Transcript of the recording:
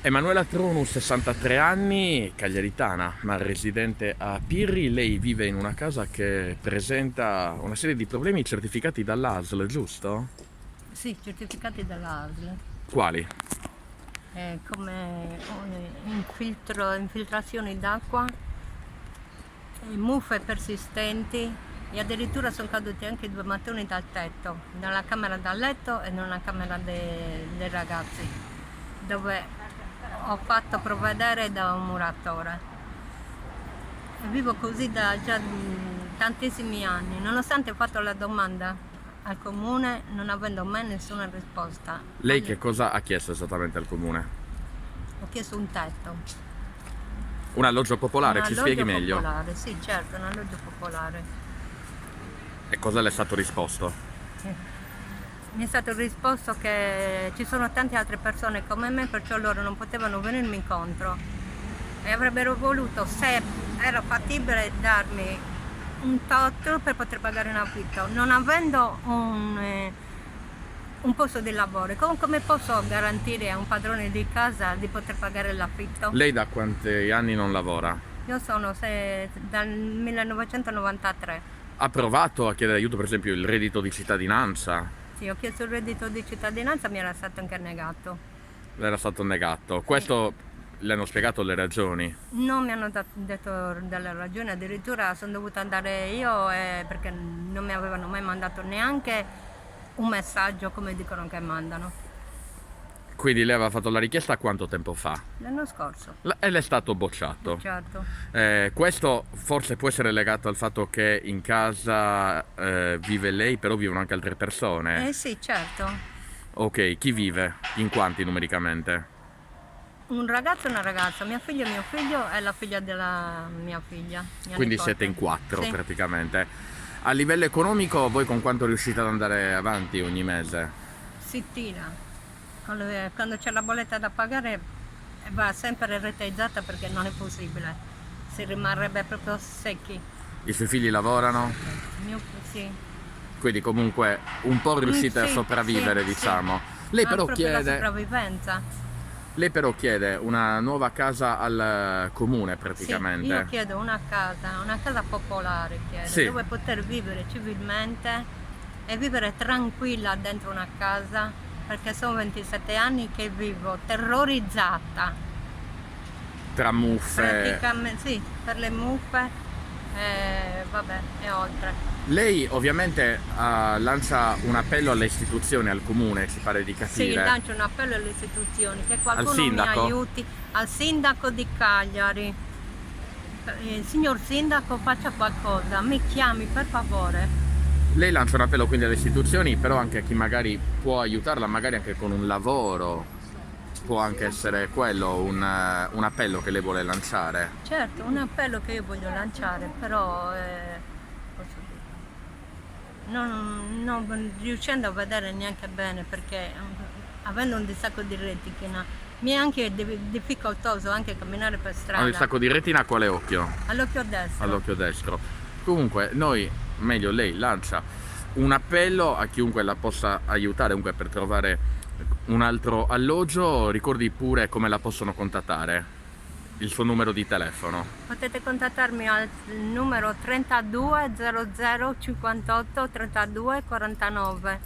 Emanuela Tronu, 63 anni, cagliaritana, ma residente a Pirri. Lei vive in una casa che presenta una serie di problemi certificati dall'ASL, giusto? Sì, certificati dalla ASL, Quali? come infiltrazioni d'acqua, muffe persistenti e addirittura sono caduti anche 2 mattoni dal tetto, nella camera da letto e nella camera dei ragazzi, dove ho fatto provvedere da un muratore. E vivo così da già tantissimi anni, nonostante ho fatto la domanda al comune non avendo mai nessuna risposta. Lei che cosa ha chiesto esattamente al comune? Ho chiesto un tetto. Un alloggio popolare, Un ci spieghi alloggio meglio. popolare, sì, certo, un alloggio popolare. E cosa le è stato risposto? Mi è stato risposto che ci sono tante altre persone come me, perciò loro non potevano venirmi incontro e avrebbero voluto, se era fattibile, darmi un tot per poter pagare un affitto, non avendo un posto di lavoro. Come posso garantire a un padrone di casa di poter pagare l'affitto? Lei da quanti anni non lavora? Io sono dal 1993. Ha provato a chiedere aiuto, per esempio, il reddito di cittadinanza? Sì, ho chiesto il reddito di cittadinanza, mi era stato anche negato. Le era stato negato. Questo le hanno spiegato le ragioni? Non mi hanno detto delle ragioni, addirittura sono dovuta andare io perché non mi avevano mai mandato neanche un messaggio come dicono che mandano. Quindi lei aveva fatto la richiesta quanto tempo fa? L'anno scorso, E le è stato bocciato. certo. Questo forse può essere legato al fatto che in casa vive lei, però vivono anche altre persone. Eh sì, certo. Ok, chi vive? In quanti numericamente? Un ragazzo e una ragazza, mio figlio e la figlia della mia figlia. Mia Quindi nipote. siete in 4 Sì. praticamente. A livello economico, voi con quanto riuscite ad andare avanti ogni mese? Sittina. Quando c'è la bolletta da pagare va sempre rateizzata perché non è possibile, si rimarrebbe proprio secchi. I suoi figli lavorano? Sì. Quindi comunque un po' riuscite a Sì, sopravvivere, sì, diciamo. sì. Ma proprio la sopravvivenza. Lei però chiede una nuova casa al comune Sì, praticamente. io chiedo una casa popolare, chiedo, Sì. dove poter vivere civilmente e vivere tranquilla dentro una casa, perché sono 27 anni che vivo terrorizzata. Tra muffe. Praticamente sì, per le muffe, vabbè, e oltre. Lei ovviamente lancia un appello alle istituzioni, al comune, ci pare di Sì, capire. lancio un appello alle istituzioni, che qualcuno mi sindaco? aiuti, al sindaco di Cagliari. Signor sindaco, faccia qualcosa, mi chiami per favore. Lei lancia un appello quindi alle istituzioni, però anche a chi magari può aiutarla, magari anche con un lavoro. Può anche essere quello un appello che lei vuole lanciare. Certo, un appello che io voglio lanciare, però posso dire, non riuscendo a vedere neanche bene, perché avendo un distacco di retina mi è anche difficoltoso anche camminare per strada. Ha il sacco di retina a quale occhio? All'occhio destro. All'occhio destro. Comunque noi, meglio lei, lancia un appello a chiunque la possa aiutare comunque per trovare un altro alloggio. Ricordi pure come la possono contattare, il suo numero di telefono. Potete contattarmi al numero 32 00 58 32 49.